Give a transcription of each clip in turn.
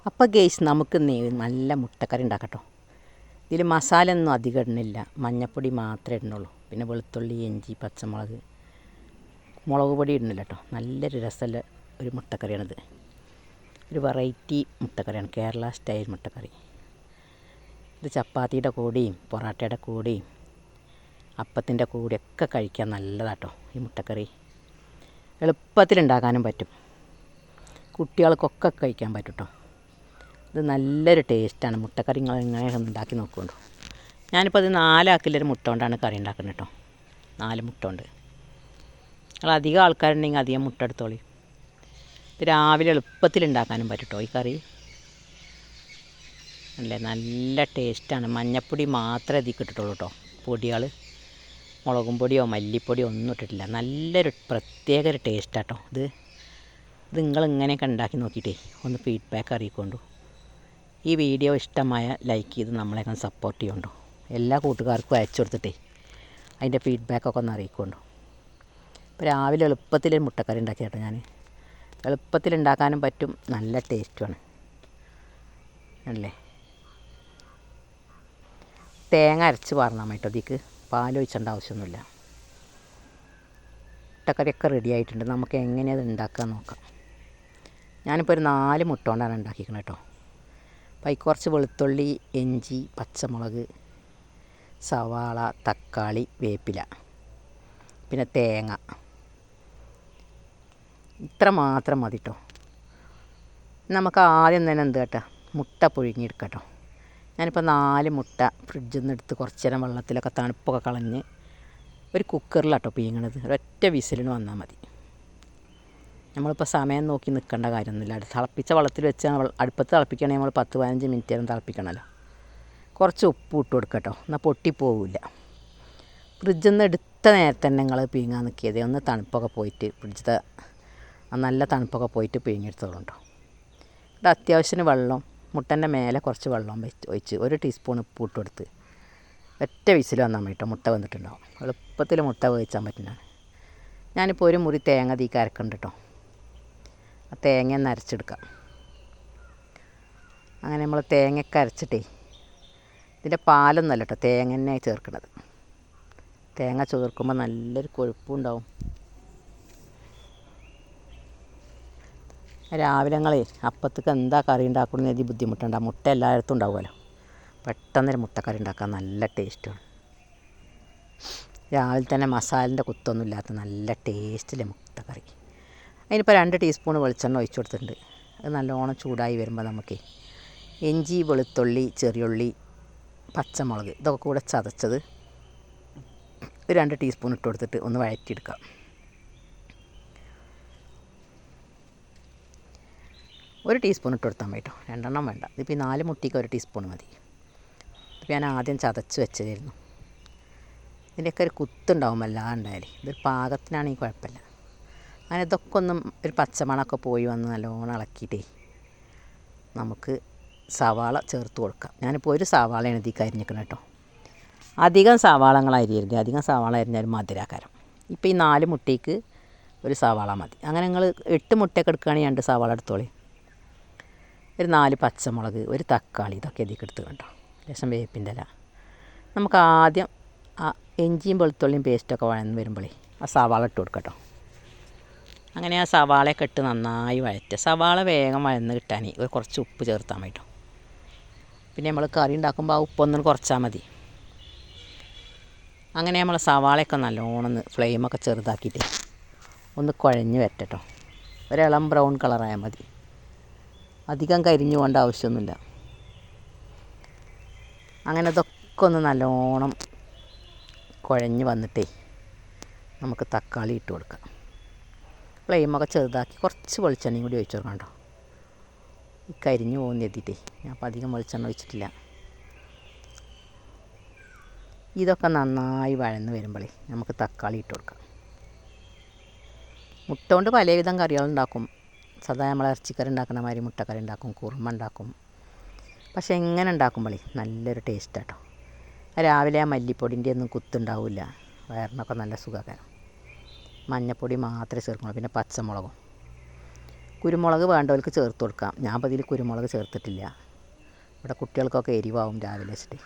അപ്പോൾ ഗെയ്സ് നമുക്ക് നല്ല മുട്ടക്കറി ഉണ്ടാക്കട്ടോ. ഇതിൽ മസാല ഒന്നും അധികം ഇടുന്നില്ല, മഞ്ഞൾപ്പൊടി മാത്രമേ ഇടുന്നുള്ളൂ. പിന്നെ വെളുത്തുള്ളി, ഇഞ്ചി, പച്ചമുളക്, മുളക് പൊടി ഇടുന്നില്ല കേട്ടോ. നല്ലൊരു രസമുള്ള ഒരു മുട്ടക്കറിയാണിത്. ഒരു വെറൈറ്റി മുട്ടക്കറിയാണ്, കേരള സ്റ്റൈൽ മുട്ടക്കറി. ഇത് ചപ്പാത്തിയുടെ കൂടെയും പൊറാട്ടയുടെ കൂടെയും അപ്പത്തിൻ്റെ കൂടെയൊക്കെ കഴിക്കാൻ നല്ലതാട്ടോ ഈ മുട്ടക്കറി. എളുപ്പത്തിലുണ്ടാക്കാനും പറ്റും, കുട്ടികൾക്കൊക്കെ കഴിക്കാൻ പറ്റും കേട്ടോ. ഇത് നല്ലൊരു ടേസ്റ്റാണ് മുട്ടക്കറി. നിങ്ങൾ ഇങ്ങനെ ഉണ്ടാക്കി നോക്കുന്നുണ്ടോ? ഞാനിപ്പോൾ അത് 4 ആക്കിലൊരു മുട്ട കൊണ്ടാണ് കറി ഉണ്ടാക്കുന്നത് കേട്ടോ. 4 മുട്ട കൊണ്ട്. നിങ്ങൾ അധികം ആൾക്കാരുണ്ടെങ്കിൽ അധികം മുട്ട എടുത്തോളി. ഇത് രാവിലെ എളുപ്പത്തിൽ ഉണ്ടാക്കാനും പറ്റും കേട്ടോ ഈ കറി. അല്ലേ, നല്ല ടേസ്റ്റാണ്. മഞ്ഞൾപ്പൊടി മാത്രമേ ഇതിൽ ഇട്ടിട്ടുള്ളൂ കേട്ടോ. പൊടികൾ മുളകും പൊടിയോ മല്ലിപ്പൊടിയോ ഒന്നും ഇട്ടിട്ടില്ല. നല്ലൊരു പ്രത്യേക ഒരു ടേസ്റ്റാട്ടോ ഇത്. നിങ്ങൾ ഇങ്ങനെയൊക്കെ ഉണ്ടാക്കി നോക്കിയിട്ടേ ഒന്ന് ഫീഡ്ബാക്ക് അറിയിക്കൊണ്ടു. ഈ വീഡിയോ ഇഷ്ടമായ ലൈക്ക് ചെയ്ത് നമ്മളെയൊക്കെ സപ്പോർട്ട് ചെയ്യുന്നുണ്ടോ. എല്ലാ കൂട്ടുകാർക്കും അയച്ചു കൊടുത്തിട്ടേ അതിൻ്റെ ഫീഡ്ബാക്കൊക്കെ ഒന്ന് അറിയിക്കൊണ്ടു. ഇപ്പോൾ രാവിലെ എളുപ്പത്തിൽ മുട്ടക്കറി ഉണ്ടാക്കി കേട്ടോ ഞാൻ. എളുപ്പത്തിൽ ഉണ്ടാക്കാനും പറ്റും, നല്ല ടേസ്റ്റുമാണ് അല്ലേ. തേങ്ങ അരച്ച് പാർന്നാൽ മതി കേട്ടോ ഇതിക്ക്, പാലൊഴിച്ചേണ്ട ആവശ്യമൊന്നുമില്ല. മുട്ടക്കറിയൊക്കെ റെഡി ആയിട്ടുണ്ട്. നമുക്ക് എങ്ങനെയത് ഉണ്ടാക്കാൻ നോക്കാം. ഞാനിപ്പോൾ ഒരു 4 മുട്ട കൊണ്ടാണ് ഉണ്ടാക്കിയിരിക്കുന്നത് കേട്ടോ. അപ്പോൾ അതിൽ കുറച്ച് വെളുത്തുള്ളി, ഇഞ്ചി, പച്ചമുളക്, സവാള, തക്കാളി, വേപ്പില, പിന്നെ തേങ്ങ, ഇത്ര മാത്രം മതി കേട്ടോ. നമുക്ക് ആദ്യം തന്നെ എന്ത് കേട്ടോ, മുട്ട പുഴുങ്ങിയെടുക്കാം കേട്ടോ. ഞാനിപ്പോൾ 4 മുട്ട ഫ്രിഡ്ജിൽ നിന്ന് എടുത്ത് കുറച്ച് നേരം വെള്ളത്തിലൊക്കെ തണുപ്പൊക്കെ കളഞ്ഞ് ഒരു കുക്കറിലാട്ടോ പീങ്ങണത്. ഒരൊറ്റ വിസിലിന് വന്നാൽ മതി. നമ്മളിപ്പോൾ സമയം നോക്കി നിൽക്കേണ്ട കാര്യമൊന്നുമില്ല. തിളപ്പിച്ച വെള്ളത്തിൽ വെച്ച് അടുപ്പത്ത് തിളപ്പിക്കുകയാണെങ്കിൽ നമ്മൾ 10-15 മിനിറ്റ് നേരം തിളപ്പിക്കണമല്ലോ. കുറച്ച് ഉപ്പ് ഇട്ട് കൊടുക്കുക കേട്ടോ, എന്നാൽ പൊട്ടിപ്പോവില്ല. ഫ്രിഡ്ജിൽ നിന്ന് എടുത്ത നേരത്തെ തന്നെ നിങ്ങൾ പീങ്ങാൻ നിൽക്കിയത് ഒന്ന് തണുപ്പൊക്കെ പോയിട്ട് ഫ്രിഡ്ജിലത്തെ നല്ല തണുപ്പൊക്കെ പോയിട്ട് പീങ്ങിയെടുത്തോളൂ കേട്ടോ. ഇവിടെ അത്യാവശ്യത്തിന് വെള്ളം, മുട്ടൻ്റെ മേലെ കുറച്ച് വെള്ളം ഒഴിച്ച് 1 ടീസ്പൂൺ ഉപ്പ് ഇട്ട് കൊടുത്ത് ഒറ്റ വിസിൽ വന്നാൽ മതി കേട്ടോ. മുട്ട വന്നിട്ടുണ്ടാവും. എളുപ്പത്തിൽ മുട്ട വേവിച്ചാൻ പറ്റുന്നതാണ്. ഞാനിപ്പോൾ ഒരു മുറി തേങ്ങ തീക്ക് അരക്കുന്നുണ്ട് കേട്ടോ. ആ തേങ്ങ ഒന്ന് അരച്ചെടുക്കാം. അങ്ങനെ നമ്മൾ തേങ്ങയൊക്കെ അരച്ചിട്ടേ, ഇതിൻ്റെ പാലൊന്നുമല്ല കേട്ടോ, തേങ്ങ തന്നെ ചേർക്കുന്നത്. തേങ്ങ ചേർക്കുമ്പോൾ നല്ലൊരു കൊഴുപ്പും ഉണ്ടാവും. രാവിലെ ഞങ്ങളെ അപ്പത്തേക്ക് എന്താ കറി ഉണ്ടാക്കണമെന്ന് എഴുതി ബുദ്ധിമുട്ടുണ്ടാകും. മുട്ട എല്ലായിടത്തും ഉണ്ടാവുമല്ലോ. പെട്ടെന്നൊരു മുട്ടക്കറി ഉണ്ടാക്കാൻ നല്ല ടേസ്റ്റാണ്. രാവിലെ തന്നെ മസാലൻ്റെ കുത്തൊന്നും ഇല്ലാത്ത നല്ല ടേസ്റ്റിലെ മുട്ടക്കറി. അതിനിപ്പോൾ 2 ടീസ്പൂൺ വെളിച്ചെണ്ണ ഒഴിച്ചു കൊടുത്തിട്ടുണ്ട്. അത് നല്ലോണം ചൂടായി വരുമ്പോൾ നമുക്ക് ഇഞ്ചി, വെളുത്തുള്ളി, ചെറിയുള്ളി, പച്ചമുളക് ഇതൊക്കെ കൂടെ ചതച്ചത് 2 ടീസ്പൂൺ ഇട്ട് കൊടുത്തിട്ട് ഒന്ന് വഴറ്റിയെടുക്കാം. ഒരു ടീസ്പൂൺ ഇട്ട് കൊടുത്താൽ മതി കേട്ടോ, 2 എണ്ണം വേണ്ട. ഇതിപ്പോൾ 4 മുട്ടയ്ക്ക് 1 ടീസ്പൂൺ മതി. ഇപ്പോൾ ഞാൻ ആദ്യം ചതച്ച് വെച്ചതായിരുന്നു. ഇതിൻ്റെയൊക്കെ ഒരു കുത്തുണ്ടാവും എല്ലാം ഉണ്ടായാലേ. ഇതൊരു പാകത്തിനാണെങ്കിൽ കുഴപ്പമില്ല. അങ്ങനെ ഇതൊക്കെ ഒന്നും ഒരു പച്ചമണമൊക്കെ പോയി വന്ന് നല്ലോണം ഇളക്കിയിട്ടേ നമുക്ക് സവാള ചേർത്ത് കൊടുക്കാം. ഞാനിപ്പോൾ ഒരു സവാളയാണ് ഇതിലേക്ക് അരിഞ്ഞിരിക്കുന്നത് കേട്ടോ. അധികം സവാളങ്ങൾ അരിയരുത്, അധികം സവാള അരിഞ്ഞാൽ മധുരാക്കാരം. ഇപ്പോൾ ഈ 4 മുട്ടയ്ക്ക് ഒരു സവാള മതി. അങ്ങനെ നിങ്ങൾ 8 മുട്ടയൊക്കെ എടുക്കുകയാണെങ്കിൽ 2 സവാള എടുത്തോളി. ഒരു 4 പച്ചമുളക്, ഒരു തക്കാളി, ഇതൊക്കെ ഇതിലേക്ക് എടുത്ത് കണ്ടോ. ലേശം വേപ്പിൻ്റെ ഇല. നമുക്ക് ആദ്യം ആ ഇഞ്ചിയും വെളുത്തുള്ളിയും പേസ്റ്റൊക്കെ വഴന്ന് വരുമ്പോഴേ ആ സവാള ഇട്ട് കൊടുക്കാം കേട്ടോ. അങ്ങനെ ആ സവാളയൊക്കെ ഇട്ട് നന്നായി വഴറ്റുക. സവാള വേഗം വഴന്ന് കിട്ടാൻ കുറച്ച് ഉപ്പ് ചേർത്താൽ മതി കേട്ടോ. പിന്നെ നമ്മൾ കറി ഉണ്ടാക്കുമ്പോൾ ആ ഉപ്പൊന്നും കുറച്ചാൽ മതി. അങ്ങനെ നമ്മൾ സവാളയൊക്കെ നല്ലോണം ഫ്ലെയിമൊക്കെ ചെറുതാക്കിയിട്ട് ഒന്ന് കുഴഞ്ഞ് വരട്ടോ. ഒരിളം ബ്രൗൺ കളറായാൽ മതി, അധികം കരിഞ്ഞു പോകേണ്ട ആവശ്യമൊന്നുമില്ല. അങ്ങനെ ഇതൊക്കെ ഒന്ന് നല്ലോണം കുഴഞ്ഞ് വന്നിട്ടേ നമുക്ക് തക്കാളി ഇട്ട് കൊടുക്കാം. ഫ്ലെയിമൊക്കെ ചെറുതാക്കി കുറച്ച് വെളിച്ചെണ്ണയും കൂടി ഒഴിച്ച് കൊടുക്കണം കേട്ടോ. ഈ കരിഞ്ഞു പോകുന്ന എത്തിയിട്ടേ ഞാൻ അപ്പോൾ അധികം വെളിച്ചെണ്ണ ഒഴിച്ചിട്ടില്ല. ഇതൊക്കെ നന്നായി വഴന്ന് വരുമ്പോഴേ നമുക്ക് തക്കാളി ഇട്ട് കൊടുക്കാം. മുട്ട കൊണ്ട് പലവിധം കറികളുണ്ടാക്കും. സദാ നമ്മൾ ഇറച്ചിക്കറി ഉണ്ടാക്കുന്ന മാതിരി മുട്ടക്കറി ഉണ്ടാക്കും, കുറുമ ഉണ്ടാക്കും. പക്ഷേ എങ്ങനെ ഉണ്ടാക്കുമ്പോഴേ നല്ലൊരു ടേസ്റ്റ് കേട്ടോ. രാവിലെ ആ മല്ലിപ്പൊടിൻ്റെ ഒന്നും കുത്തുണ്ടാവില്ല, വയറിനൊക്കെ നല്ല സുഖകരം. മഞ്ഞൾപ്പൊടി മാത്രമേ ചേർക്കുള്ളൂ, പിന്നെ പച്ചമുളകും കുരുമുളക് വേണ്ടവർക്ക് ചേർത്ത് കൊടുക്കാം. ഞാൻ അപ്പോൾ ഇതിൽ കുരുമുളക് ചേർത്തിട്ടില്ല. ഇവിടെ കുട്ടികൾക്കൊക്കെ എരിവാവും രാവിലെ വെച്ചിട്ട്.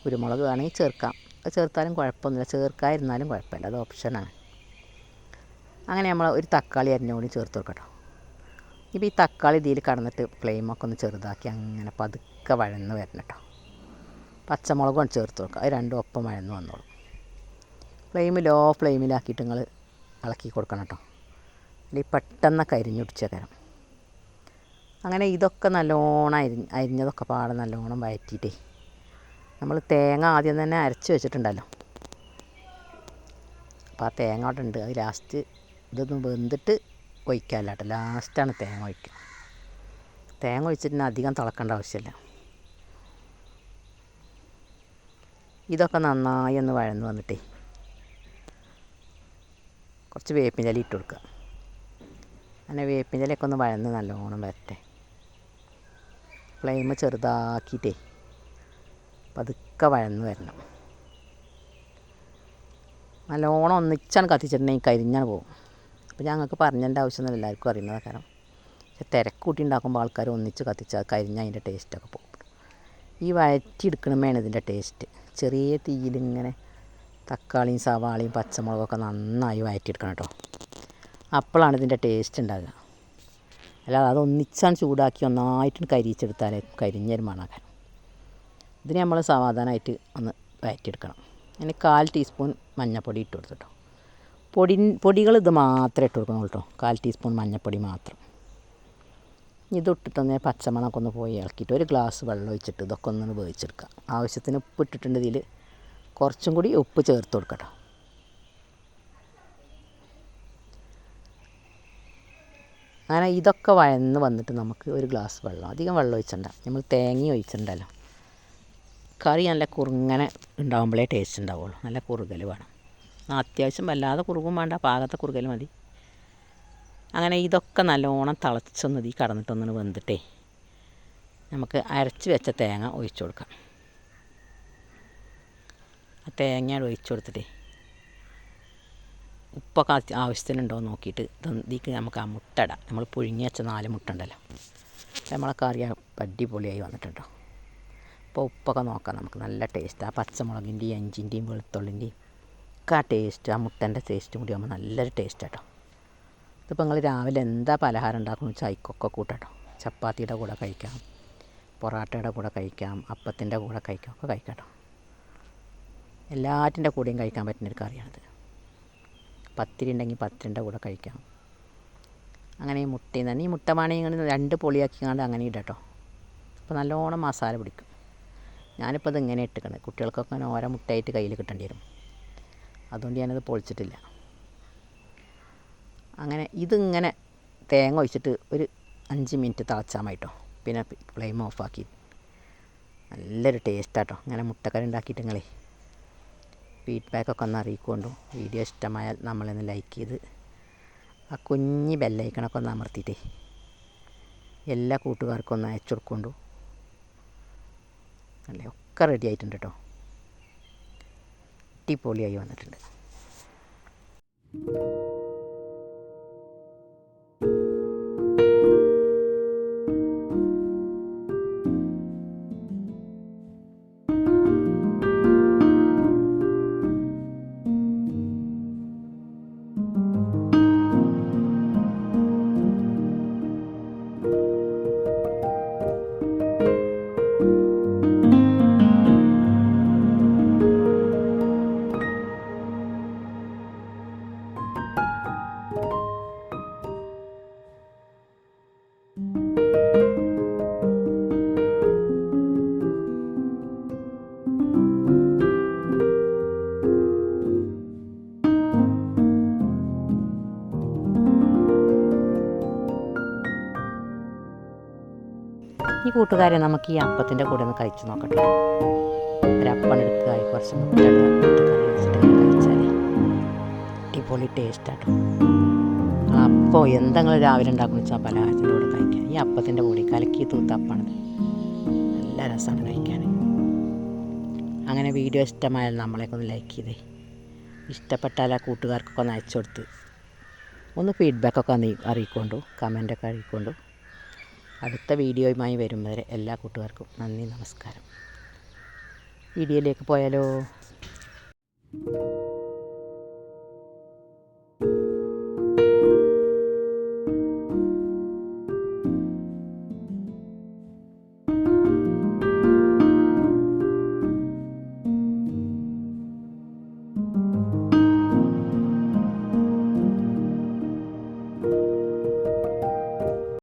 കുരുമുളക് വേണമെങ്കിൽ ചേർക്കാം. അത് ചേർത്താലും കുഴപ്പമൊന്നുമില്ല, ചേർക്കാതിരുന്നാലും കുഴപ്പമില്ല, അത് ഓപ്ഷനാണ്. അങ്ങനെ നമ്മൾ ഒരു തക്കാളി അരിഞ്ഞുകൂടി ചേർത്ത് കൊടുക്കട്ടോ. ഇപ്പോൾ ഈ തക്കാളി ഇതിൽ കടന്നിട്ട് ഫ്ലെയിമൊക്കെ ഒന്ന് ചെറുതാക്കി അങ്ങനെ പതുക്കെ വഴന്ന് വരണം കേട്ടോ. പച്ചമുളകും ചേർത്ത് കൊടുക്കുക, അത് രണ്ടും ഒപ്പം വഴന്ന് വന്നോളും. ലോ ഫ്ലെയിമിലാക്കിയിട്ട് നിങ്ങൾ ഇളക്കി കൊടുക്കണം കേട്ടോ. അല്ലെങ്കിൽ പെട്ടെന്ന് കരിഞ്ഞുടിച്ചേക്കാം. അങ്ങനെ ഇതൊക്കെ നല്ലോണം അരിഞ്ഞതൊക്കെ പാടെ നല്ലോണം വഴറ്റിയിട്ടേ നമ്മൾ തേങ്ങ ആദ്യം തന്നെ അരച്ച് വെച്ചിട്ടുണ്ടല്ലോ. അപ്പോൾ ആ തേങ്ങ അവിടെ ഉണ്ട്. അത് ലാസ്റ്റ് ഇതൊന്ന് വെന്തിട്ട് ഒഴിക്കാമല്ല കേട്ടോ, ലാസ്റ്റാണ് തേങ്ങ ഒഴിക്കുക. തേങ്ങ ഒഴിച്ചിട്ട് അധികം തിളക്കേണ്ട ആവശ്യമില്ല. ഇതൊക്കെ നന്നായി ഒന്ന് വഴന്ന് വന്നിട്ടേ കുറച്ച് വേപ്പിൻ്റെ ഇല ഇട്ട് കൊടുക്കുക. അങ്ങനെ വേപ്പിൻ്റെ ഇലയൊക്കെ ഒന്ന് വഴന്ന് നല്ലോണം വരട്ടെ. ഫ്ലെയിം ചെറുതാക്കിയിട്ടേ പതുക്കെ വഴന്ന് വരണം. നല്ലോണം ഒന്നിച്ചാണ് കത്തിച്ചിട്ടുണ്ടെങ്കിൽ കരിഞ്ഞാണ് പോകും. അപ്പോൾ ഞങ്ങൾക്ക് പറഞ്ഞതിൻ്റെ ആവശ്യമൊന്നും എല്ലാവർക്കും അറിയുന്നത് കാരണം. പക്ഷെ തിരക്ക് കൂട്ടി ഉണ്ടാക്കുമ്പോൾ ആൾക്കാർ ഒന്നിച്ച് കത്തിച്ചാൽ കരിഞ്ഞാൽ അതിൻ്റെ ടേസ്റ്റൊക്കെ പോകും. ഈ വഴറ്റിയെടുക്കണമേണ് ഇതിൻ്റെ ടേസ്റ്റ്. ചെറിയ തീയിലിങ്ങനെ തക്കാളിയും സവാളയും പച്ചമുളകൊക്കെ നന്നായി വഴറ്റിയെടുക്കണം കേട്ടോ. അപ്പോഴാണ് ഇതിൻ്റെ ടേസ്റ്റ് ഉണ്ടാകുക. അല്ലാതെ അതൊന്നിച്ചാണ് ചൂടാക്കി ഒന്നായിട്ട് കരിയിച്ചെടുത്താൽ കരിഞ്ഞൊരു മണക്കാൻ. ഇതിന് നമ്മൾ സാവധാനമായിട്ട് ഒന്ന് വഴറ്റിയെടുക്കണം. അതിന് 1/4 ടീസ്പൂൺ മഞ്ഞൾപ്പൊടി ഇട്ട് കൊടുത്തിട്ടോ. പൊടികൾ ഇത് മാത്രമേ ഇട്ട് കൊടുക്കണം കേട്ടോ, 1/4 ടീസ്പൂൺ മഞ്ഞൾപ്പൊടി മാത്രം. ഇതിട്ടിട്ടൊന്ന് പച്ചമണമൊക്കെ ഒന്ന് പോയി ഇളക്കിയിട്ട് ഒരു ഗ്ലാസ് വെള്ളം ഒഴിച്ചിട്ട് ഇതൊക്കെ ഒന്ന് വേവിച്ചെടുക്കുക. ആവശ്യത്തിന് ഉപ്പ് ഇട്ടിട്ടുണ്ട്. ഇതിൽ കുറച്ചും കൂടി ഉപ്പ് ചേർത്ത് കൊടുക്കട്ടോ. അങ്ങനെ ഇതൊക്കെ വഴന്ന് വന്നിട്ട് നമുക്ക് ഒരു ഗ്ലാസ് വെള്ളം, അധികം വെള്ളം ഒഴിച്ചണ്ട, നമ്മൾ തേങ്ങ ഒഴിച്ചിട്ടുണ്ടല്ലോ. കറി നല്ല കുറുങ്ങനെ ഉണ്ടാകുമ്പോഴേ ടേസ്റ്റ് ഉണ്ടാവുള്ളൂ. നല്ല കുറുകൽ വേണം. അത്യാവശ്യം വല്ലാതെ കുറുകും വേണ്ട, പാകത്തെ കുറുകൽ മതി. അങ്ങനെ ഇതൊക്കെ നല്ലോണം തിളച്ചൊന്ന് ഇതിൽ കടന്നിട്ടൊന്ന് വെന്തിട്ടേ നമുക്ക് അരച്ച് വെച്ച തേങ്ങ ഒഴിച്ചു കൊടുക്കാം. ആ തേങ്ങ ഒഴിച്ചു കൊടുത്തിട്ടേ ഉപ്പൊക്കെ ആവശ്യത്തിനുണ്ടോ എന്ന് നോക്കിയിട്ട് ഇതിലേക്ക് നമുക്ക് ആ മുട്ട ഇടാം. നമ്മൾ പുഴുങ്ങി വെച്ച 4 മുട്ട ഉണ്ടല്ലോ, നമ്മളെ കറി അടിപൊളിയായി വന്നിട്ടുണ്ടോ. അപ്പോൾ ഉപ്പൊക്കെ നോക്കാം നമുക്ക്. നല്ല ടേസ്റ്റ്. ആ പച്ചമുളകിൻ്റെയും ഇഞ്ചിൻ്റെയും വെളുത്തുള്ളിൻ്റെയും ഒക്കെ ആ ടേസ്റ്റ്, ആ മുട്ടൻ്റെ ടേസ്റ്റും കൂടി ആകുമ്പോൾ നല്ലൊരു ടേസ്റ്റ് കേട്ടോ. ഇതിപ്പോൾ നിങ്ങൾ രാവിലെ എന്താ പലഹാരം ഉണ്ടാക്കുന്നു വെച്ചാൽ അതിക്കൊക്കെ കൂട്ടാട്ടോ. ചപ്പാത്തിയുടെ കൂടെ കഴിക്കാം, പൊറാട്ടയുടെ കൂടെ കഴിക്കാം, അപ്പത്തിൻ്റെ കൂടെ കഴിക്കാം, ഒക്കെ കഴിക്കാം കേട്ടോ. എല്ലാറ്റിൻ്റെ കൂടെയും കഴിക്കാൻ പറ്റുന്നൊരു കറിയാണിത്. പത്തിരി ഉണ്ടെങ്കിൽ പത്തിരിൻ്റെ കൂടെ കഴിക്കാം. അങ്ങനെ ഈ മുട്ടയിൽ തന്നെ ഈ മുട്ട വേണമെങ്കിൽ ഇങ്ങനെ 2 പൊളിയാക്കിക്കാണ്ട് അങ്ങനെ ഇടാം കേട്ടോ. അപ്പോൾ നല്ലോണം മസാല പിടിക്കും. ഞാനിപ്പോൾ ഇത് ഇങ്ങനെ ഇട്ടിക്കണം. കുട്ടികൾക്കൊക്കെ അങ്ങനെ ഓരോ മുട്ടയായിട്ട് കയ്യിൽ കിട്ടേണ്ടി വരും. അതുകൊണ്ട് ഞാനത് പൊളിച്ചിട്ടില്ല. അങ്ങനെ ഇതിങ്ങനെ തേങ്ങ ഒഴിച്ചിട്ട് ഒരു 5 മിനിറ്റ് തിളച്ചാൽ മതി കേട്ടോ. പിന്നെ ഫ്ലെയിം ഓഫാക്കി. നല്ലൊരു ടേസ്റ്റാട്ടോ. അങ്ങനെ മുട്ടക്കറി ഉണ്ടാക്കിയിട്ട് നിങ്ങളെ ഫീഡ്ബാക്കൊക്കെ ഒന്ന് അറിയിക്കൊണ്ടു. വീഡിയോ ഇഷ്ടമായാൽ നമ്മളൊന്ന് ലൈക്ക് ചെയ്ത് ആ കുഞ്ഞ് ബെല്ലൈക്കണൊക്കെ ഒന്ന് അമർത്തിയിട്ടേ എല്ലാ കൂട്ടുകാർക്കും ഒന്ന് അയച്ചു കൊടുക്കൊണ്ടു. അല്ലേ ഒക്കെ റെഡി ആയിട്ടുണ്ട് കേട്ടോ. അടിപൊളിയായി വന്നിട്ടുണ്ട്. ഈ കൂട്ടുകാരെ നമുക്ക് ഈ അപ്പത്തിൻ്റെ കൂടെ ഒന്ന് കഴിച്ച് നോക്കട്ടെ. ഒരപ്പം എടുക്കുക, കുറച്ച് മുട്ടക്കറി വെച്ചിട്ട് കഴിച്ചാൽ അടിപൊളി ടേസ്റ്റാട്ടോ. അപ്പോൾ എന്തെങ്കിലും രാവിലെ ഉണ്ടാക്കുന്ന വെച്ചാൽ പലഹാരത്തിൻ്റെ കൂടെ കഴിക്കാൻ. ഈ അപ്പത്തിൻ്റെ കൂടെ കലക്കി തൂത്തപ്പാണത്. നല്ല രസമാണ് കഴിക്കാൻ. അങ്ങനെ വീഡിയോ ഇഷ്ടമായാൽ നമ്മളെയൊക്കെ ഒന്ന് ലൈക്ക് ചെയ്തേ. ഇഷ്ടപ്പെട്ടാൽ ആ കൂട്ടുകാർക്കൊക്കെ ഒന്ന് അയച്ചു കൊടുത്ത് ഒന്ന് ഫീഡ്ബാക്കൊക്കെ അറിയിക്കൊണ്ടു, കമൻറ്റൊക്കെ അറിയിക്കൊണ്ടു. അടുത്ത വീഡിയോയുമായി വരും വരെ എല്ലാ കൂട്ടുകാർക്കും നന്ദി, നമസ്കാരം. വീഡിയോയിലേക്ക് പോയാലോ?